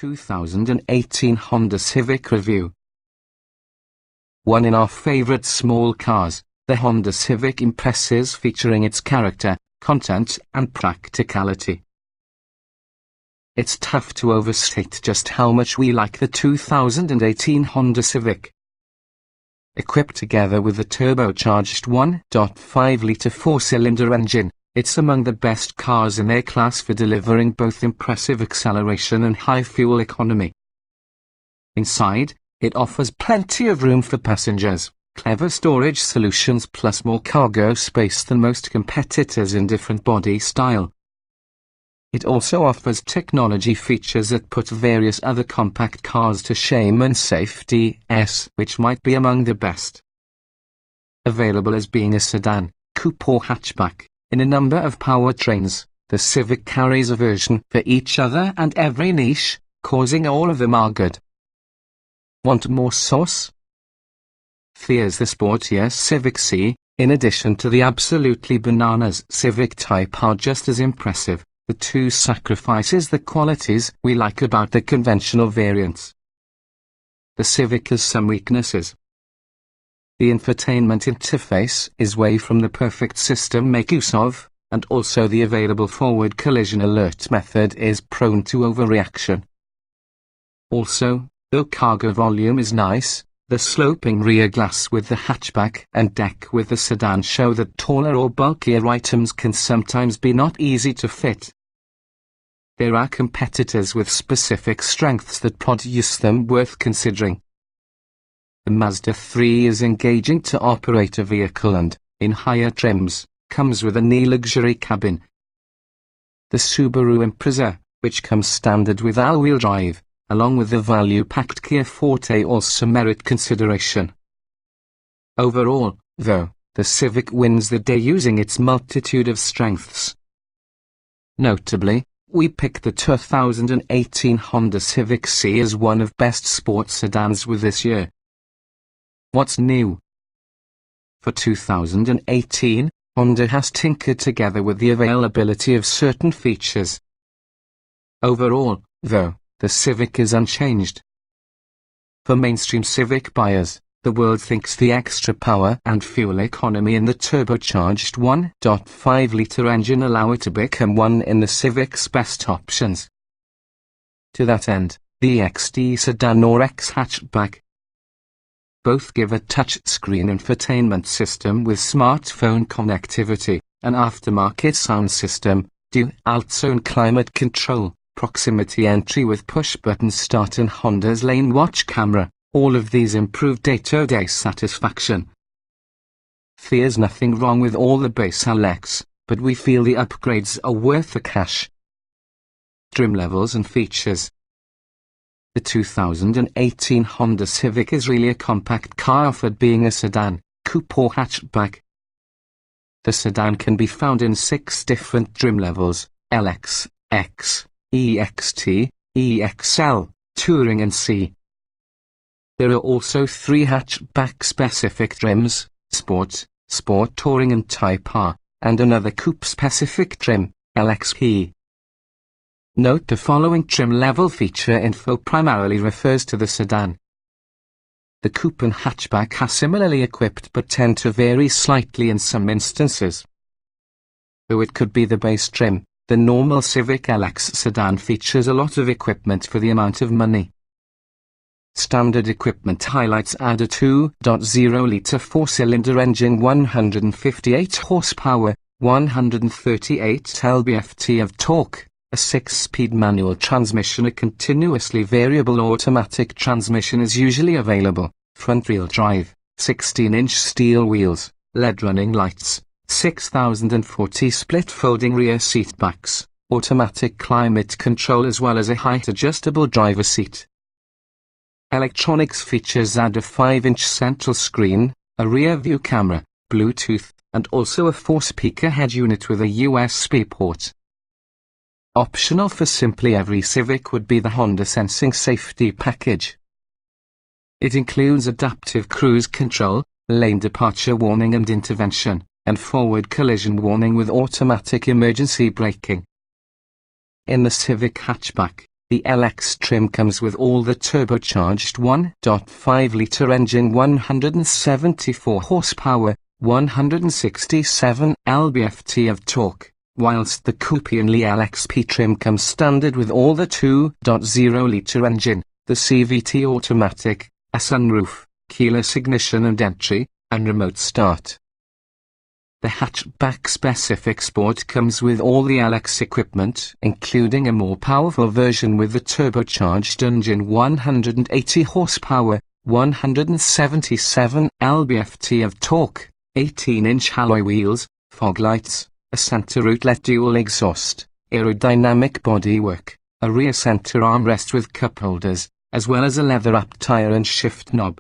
2018 Honda Civic Review. One in our favorite small cars, the Honda Civic impresses featuring its character, content, and practicality. It's tough to overstate just how much we like the 2018 Honda Civic. Equipped together with the turbocharged 1.5-litre four-cylinder engine, it's among the best cars in their class for delivering both impressive acceleration and high fuel economy. Inside, it offers plenty of room for passengers, clever storage solutions plus more cargo space than most competitors in different body style. It also offers technology features that put various other compact cars to shame, and safety which might be among the best. Available as being a sedan, coupe or hatchback, in a number of powertrains, the Civic carries a version for each other and every niche, causing all of them are good. Want more sauce? Here's the sportier Civic C. In addition to the absolutely bananas Civic Type are just as impressive. The two sacrifices the qualities we like about the conventional variants. The Civic has some weaknesses. The infotainment interface is way from the perfect system make use of, and also the available forward collision alert method is prone to overreaction. Also, though cargo volume is nice, the sloping rear glass with the hatchback and deck with the sedan show that taller or bulkier items can sometimes be not easy to fit. There are competitors with specific strengths that produce them worth considering. The Mazda 3 is engaging to operate a vehicle and, in higher trims, comes with a near-luxury cabin. The Subaru Impreza, which comes standard with all-wheel drive, along with the value-packed Kia Forte also merit consideration. Overall, though, the Civic wins the day using its multitude of strengths. Notably, we picked the 2018 Honda Civic C as one of best sports sedans with this year. What's new? For 2018, Honda has tinkered together with the availability of certain features. Overall, though, the Civic is unchanged. For mainstream Civic buyers, the world thinks the extra power and fuel economy in the turbocharged 1.5-litre engine allow it to become one in the Civic's best options. To that end, the XD sedan or X hatchback both give a touchscreen infotainment system with smartphone connectivity, an aftermarket sound system, dual-zone climate control, proximity entry with push-button start and Honda's lane watch camera. All of these improve day-to-day satisfaction. There's nothing wrong with all the base LX, but we feel the upgrades are worth the cash. Trim levels and features. The 2018 Honda Civic is really a compact car offered being a sedan, coupe or hatchback. The sedan can be found in 6 different trim levels: LX, X, EXT, EXL, Touring and C. There are also 3 hatchback-specific trims, Sport, Sport Touring and Type R, and another coupe-specific trim, LXP. Note the following trim level feature info primarily refers to the sedan. The coupe and hatchback are similarly equipped but tend to vary slightly in some instances. Though it could be the base trim, the normal Civic LX sedan features a lot of equipment for the amount of money. Standard equipment highlights add a 2.0-litre four-cylinder engine, 158 horsepower, 138 lb-ft of torque, a 6-speed manual transmission. A continuously variable automatic transmission is usually available, front-wheel drive, 16-inch steel wheels, LED running lights, 6040 split-folding rear seat backs, automatic climate control as well as a height-adjustable driver seat. Electronics features add a 5-inch central screen, a rear-view camera, Bluetooth, and also a 4-speaker head unit with a USB port. Optional for simply every Civic would be the Honda Sensing Safety Package. It includes adaptive cruise control, lane departure warning and intervention, and forward collision warning with automatic emergency braking. In the Civic hatchback, The LX trim comes with all the turbocharged 1.5-litre engine, 174 horsepower, 167 lb-ft of torque, whilst the coupe and LXP trim comes standard with all the 2.0-litre engine, the CVT automatic, a sunroof, keyless ignition and entry, and remote start. The hatchback specific Sport comes with all the LX equipment, including a more powerful version with the turbocharged engine, 180 horsepower, 177 lb-ft of torque, 18-inch alloy wheels, fog lights, a center outlet dual exhaust, aerodynamic bodywork, a rear center armrest with cup holders, as well as a leather-wrapped tire and shift knob.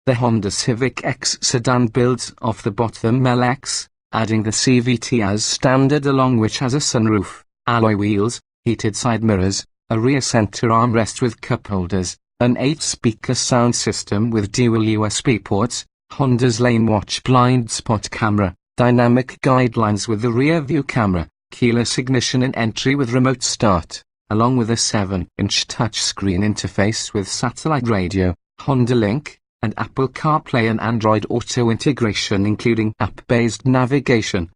The Honda Civic X sedan builds off the bottom LX, adding the CVT as standard, along which has a sunroof, alloy wheels, heated side mirrors, a rear center armrest with cup holders, an 8-speaker sound system with dual USB ports, Honda's lane watch blind spot camera, dynamic guidelines with the rear view camera, keyless ignition and entry with remote start, along with a 7-inch touchscreen interface with satellite radio, Honda Link, and Apple CarPlay and Android Auto integration, including app-based navigation.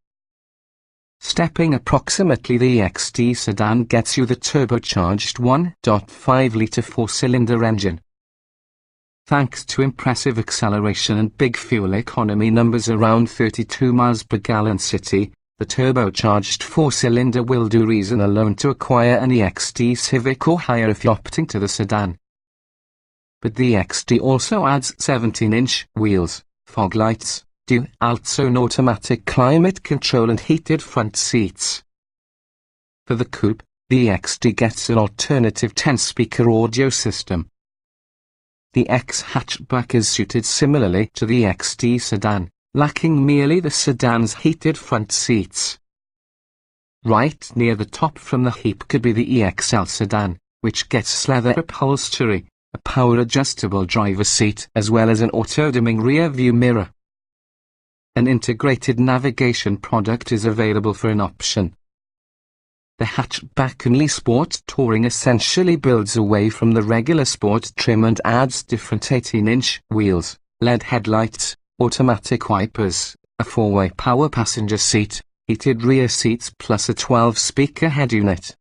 Stepping approximately, the XT sedan gets you the turbocharged 1.5-litre 4-cylinder engine. Thanks to impressive acceleration and big fuel economy numbers around 32 miles per gallon city, the turbocharged 4-cylinder will do reason alone to acquire an XT Civic or higher if you're opting to the sedan. But the XT also adds 17-inch wheels, fog lights, dual-zone automatic climate control and heated front seats. For the coupe, the XT gets an alternative 10-speaker audio system. The X hatchback is suited similarly to the XT sedan, lacking merely the sedan's heated front seats. Right near the top from the heap could be the EXL sedan, which gets leather upholstery, a power-adjustable driver's seat, as well as an auto-dimming rear-view mirror. An integrated navigation product is available for an option. The hatchback-only Sport Touring essentially builds away from the regular Sport trim and adds different 18-inch wheels, LED headlights, automatic wipers, a 4-way power passenger seat, heated rear seats plus a 12-speaker head unit.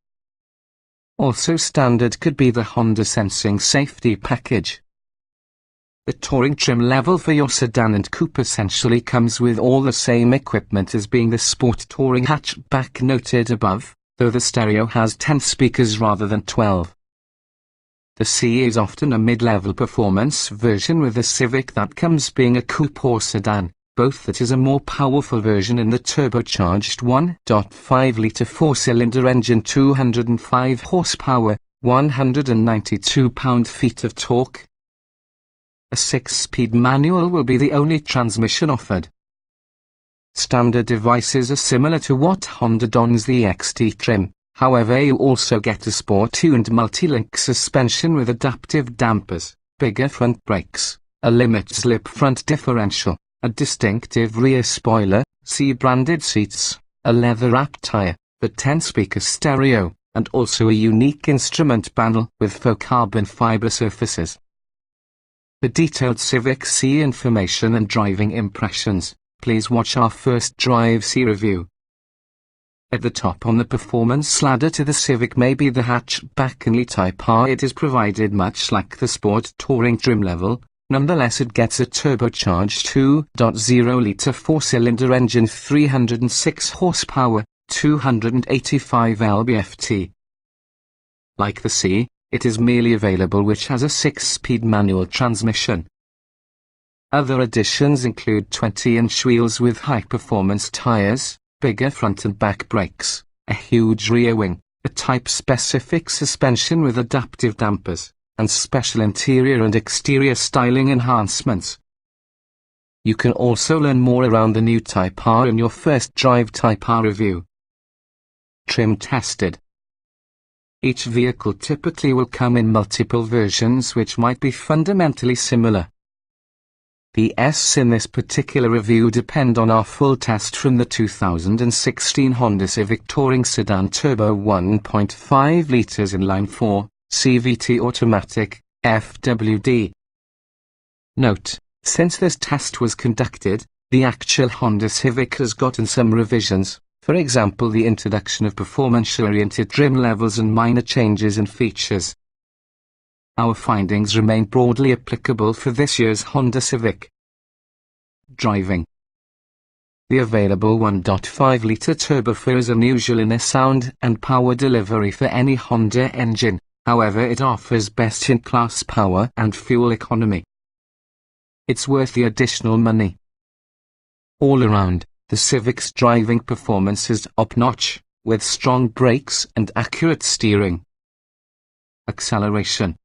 Also standard could be the Honda Sensing safety package. The touring trim level for your sedan and coupe essentially comes with all the same equipment as being the Sport Touring hatchback noted above, though the stereo has 10 speakers rather than 12. The C is often a mid-level performance version with the Civic that comes being a coupe or sedan, both that is a more powerful version in the turbocharged 1.5-litre 4-cylinder engine, 205 horsepower, 192 pound-feet of torque. A 6-speed manual will be the only transmission offered. Standard devices are similar to what Honda dons the XT trim, however you also get a sport-tuned multi-link suspension with adaptive dampers, bigger front brakes, a limit-slip front differential, a distinctive rear spoiler, C-branded seats, a leather-wrapped tire, the 10-speaker stereo, and also a unique instrument panel with faux carbon fiber surfaces. For detailed Civic C information and driving impressions, please watch our first Drive C review. At the top on the performance ladder to the Civic may be the hatchback-only Type R. It is provided much like the Sport Touring trim level. Nonetheless, it gets a turbocharged 2.0-litre 4-cylinder engine, 306 horsepower, 285 lb-ft. Like the C, it is merely available which has a 6-speed manual transmission. Other additions include 20-inch wheels with high-performance tires, bigger front and back brakes, a huge rear wing, a type-specific suspension with adaptive dampers, and special interior and exterior styling enhancements. You can also learn more around the new Type R in your first Drive Type R review. Trim tested. Each vehicle typically will come in multiple versions which might be fundamentally similar. The S in this particular review depend on our full test from the 2016 Honda Civic Touring Sedan Turbo 1.5 litres inline 4, CVT automatic, FWD. Note, since this test was conducted, the actual Honda Civic has gotten some revisions, for example the introduction of performance-oriented trim levels and minor changes in features. Our findings remain broadly applicable for this year's Honda Civic. Driving. The available 1.5-litre turbo is unusual in their sound and power delivery for any Honda engine, however it offers best-in-class power and fuel economy. It's worth the additional money. All around, the Civic's driving performance is top-notch, with strong brakes and accurate steering. Acceleration.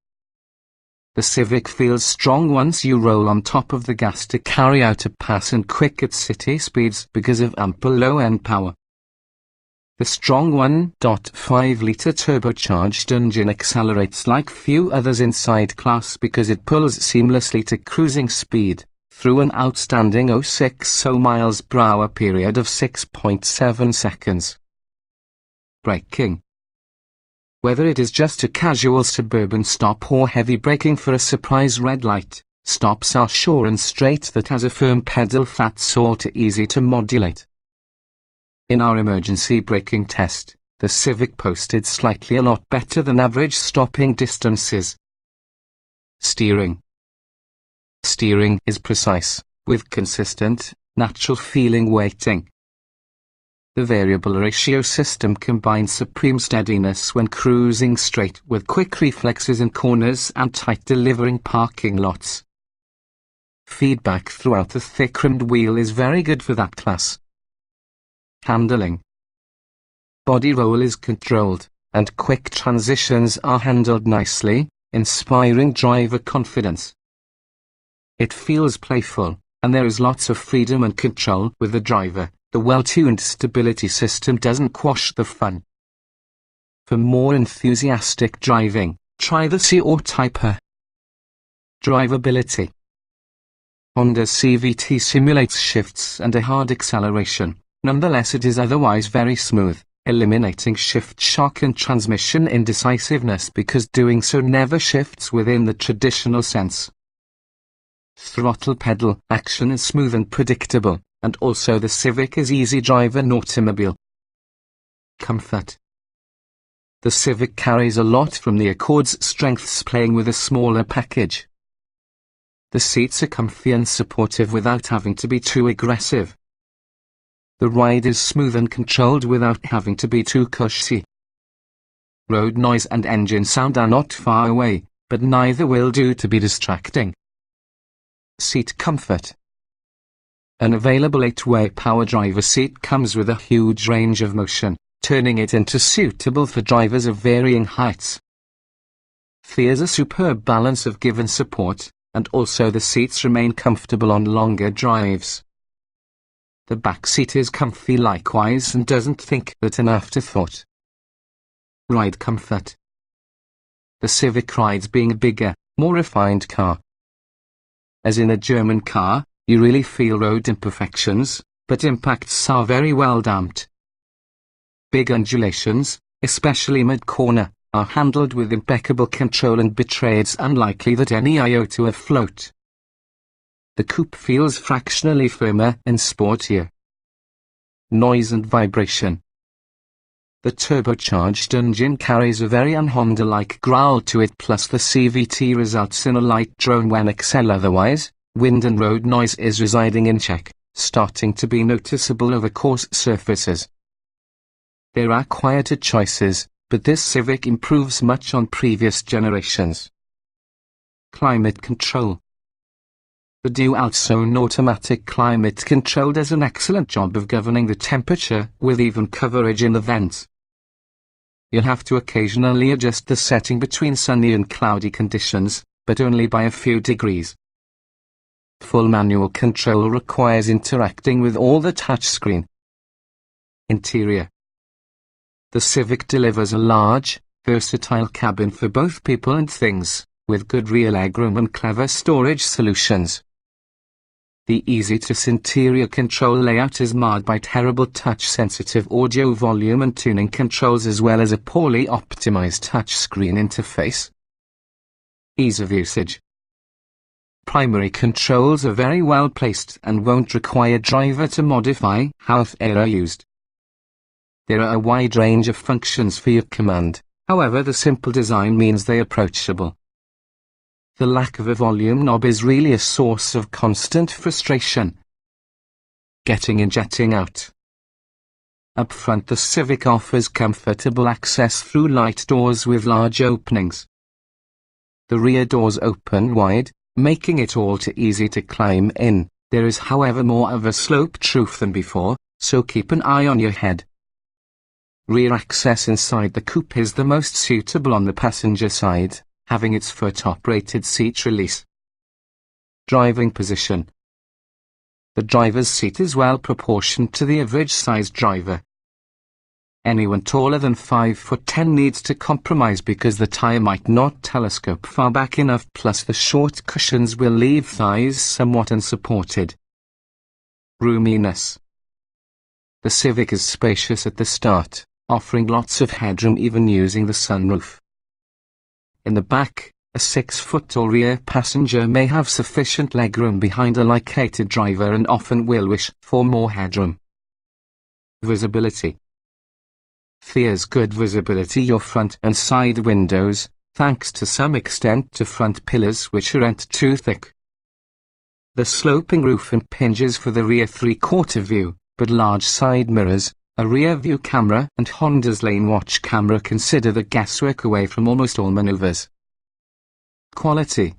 The Civic feels strong once you roll on top of the gas to carry out a pass and quick at city speeds because of ample low-end power. The strong 1.5-litre turbocharged engine accelerates like few others inside class because it pulls seamlessly to cruising speed, through an outstanding 060 miles per hour period of 6.7 seconds. Braking. Whether it is just a casual suburban stop or heavy braking for a surprise red light, stops are sure and straight that has a firm pedal flat sort easy to modulate. In our emergency braking test, the Civic posted slightly a lot better than average stopping distances. Steering. Steering is precise, with consistent, natural-feeling weighting. The variable ratio system combines supreme steadiness when cruising straight with quick reflexes in corners and tight delivering parking lots. Feedback throughout the thick-rimmed wheel is very good for that class. Handling. Body roll is controlled, and quick transitions are handled nicely, inspiring driver confidence. It feels playful, and there is lots of freedom and control with the driver. The well-tuned stability system doesn't quash the fun. For more enthusiastic driving, try the C or Type A. Drivability. Honda's CVT simulates shifts and a hard acceleration, nonetheless it is otherwise very smooth, eliminating shift shock and transmission indecisiveness because doing so never shifts within the traditional sense. Throttle pedal action is smooth and predictable, and also the Civic is easy drive an automobile. Comfort. The Civic carries a lot from the Accord's strengths playing with a smaller package. The seats are comfy and supportive without having to be too aggressive. The ride is smooth and controlled without having to be too cushy. Road noise and engine sound are not far away, but neither will do to be distracting. Seat comfort. An available 8-way power driver seat comes with a huge range of motion, turning it into suitable for drivers of varying heights. There's a superb balance of give and support, and also the seats remain comfortable on longer drives. The back seat is comfy likewise and doesn't think that an afterthought. Ride comfort. The Civic rides being a bigger, more refined car. As in a German car, you really feel road imperfections, but impacts are very well damped. Big undulations, especially mid-corner, are handled with impeccable control and betray it's unlikely that any iota afloat. The coupe feels fractionally firmer and sportier. Noise and vibration. The turbocharged engine carries a very un-Honda-like growl to it, plus the CVT results in a light drone when otherwise, wind and road noise is residing in check, starting to be noticeable over coarse surfaces. There are quieter choices, but this Civic improves much on previous generations. Climate control. The dual-zone automatic climate control does an excellent job of governing the temperature, with even coverage in the vents. You'll have to occasionally adjust the setting between sunny and cloudy conditions, but only by a few degrees. Full manual control requires interacting with all the touchscreen. Interior. The Civic delivers a large, versatile cabin for both people and things, with good rear legroom and clever storage solutions. The easy-to-use interior control layout is marred by terrible touch-sensitive audio volume and tuning controls as well as a poorly optimized touchscreen interface. Ease of usage. Primary controls are very well placed and won't require driver to modify how they are used. There are a wide range of functions for your command, however the simple design means they are approachable. The lack of a volume knob is really a source of constant frustration. Getting in, jetting out. Up front, the Civic offers comfortable access through light doors with large openings. The rear doors open wide, making it all too easy to climb in. There is however more of a slope truth than before, so keep an eye on your head. Rear access inside the coupe is the most suitable on the passenger side, having its foot-operated seat release. Driving position. The driver's seat is well proportioned to the average-sized driver. Anyone taller than 5'10" needs to compromise because the tire might not telescope far back enough, plus the short cushions will leave thighs somewhat unsupported. Roominess. The Civic is spacious at the start, offering lots of headroom even using the sunroof. In the back, a 6-foot-tall rear passenger may have sufficient legroom behind a light-weighted driver and often will wish for more headroom. Visibility. There's good visibility your front and side windows, thanks to some extent to front pillars which aren't too thick. The sloping roof impinges for the rear three-quarter view, but large side mirrors, a rear view camera and Honda's lane watch camera consider the guesswork away from almost all maneuvers. Quality.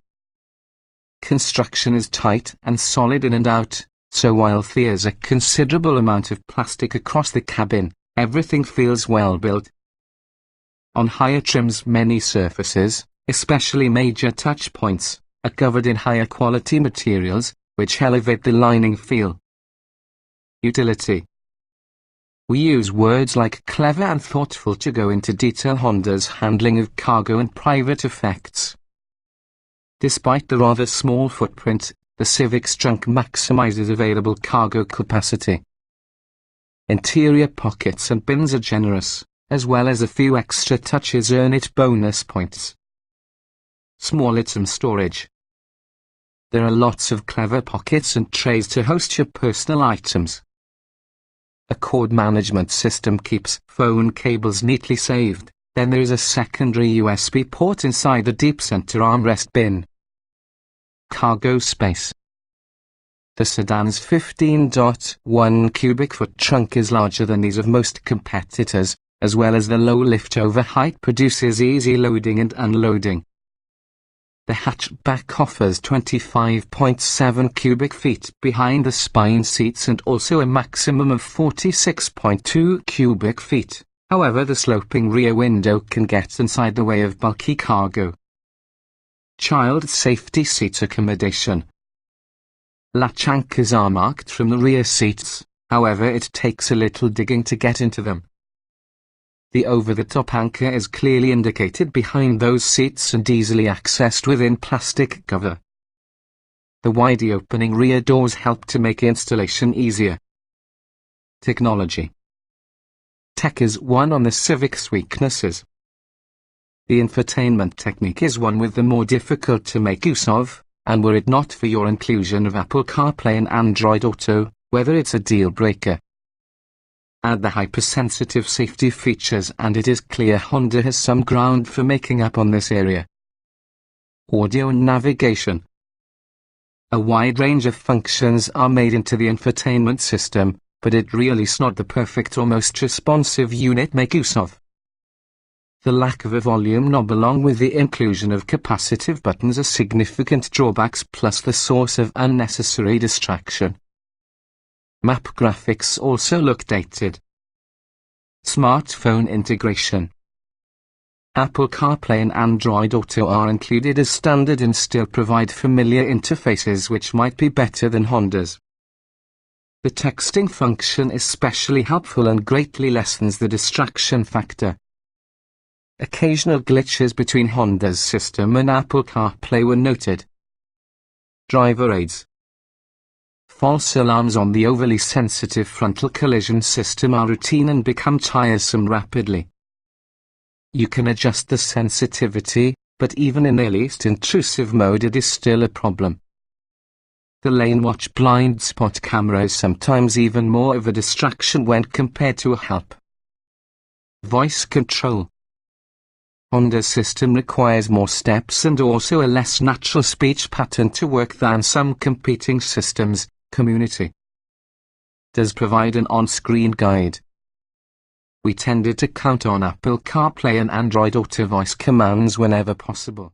Construction is tight and solid in and out, so while there's a considerable amount of plastic across the cabin, everything feels well built. On higher trims, many surfaces, especially major touch points, are covered in higher quality materials, which elevate the lining feel. Utility. We use words like clever and thoughtful to go into detail Honda's handling of cargo and private effects. Despite the rather small footprint, the Civic's trunk maximizes available cargo capacity. Interior pockets and bins are generous, as well as a few extra touches earn it bonus points. Small item storage. There are lots of clever pockets and trays to host your personal items. A cord management system keeps phone cables neatly saved. Then there is a secondary USB port inside the deep center armrest bin. Cargo space. The sedan's 15.1 cubic foot trunk is larger than these of most competitors, as well as the low lift-over height produces easy loading and unloading. The hatchback offers 25.7 cubic feet behind the spine seats and also a maximum of 46.2 cubic feet. However, the sloping rear window can get inside the way of bulky cargo. Child safety seat accommodation. Latch anchors are marked from the rear seats, however it takes a little digging to get into them. The over-the-top anchor is clearly indicated behind those seats and easily accessed within plastic cover. The widely opening rear doors help to make installation easier. Technology. Tech is one on the Civic's weaknesses. The infotainment technique is one with the more difficult to make use of, and were it not for your inclusion of Apple CarPlay and Android Auto, whether it's a deal breaker. Add the hypersensitive safety features and it is clear Honda has some ground for making up on this area. Audio and navigation. A wide range of functions are made into the infotainment system, but it really is not the perfect or most responsive unit make use of. The lack of a volume knob along with the inclusion of capacitive buttons are significant drawbacks, plus the source of unnecessary distraction. Map graphics also look dated. Smartphone integration. Apple CarPlay and Android Auto are included as standard and still provide familiar interfaces which might be better than Honda's. The texting function is especially helpful and greatly lessens the distraction factor. Occasional glitches between Honda's system and Apple CarPlay were noted. Driver aids. False alarms on the overly sensitive frontal collision system are routine and become tiresome rapidly. You can adjust the sensitivity, but even in a least intrusive mode it is still a problem. The lane watch blind spot camera is sometimes even more of a distraction when compared to a help. Voice control. Honda's system requires more steps and also a less natural speech pattern to work than some competing systems. Community does provide an on-screen guide. We tended to count on Apple CarPlay and Android Auto voice commands whenever possible.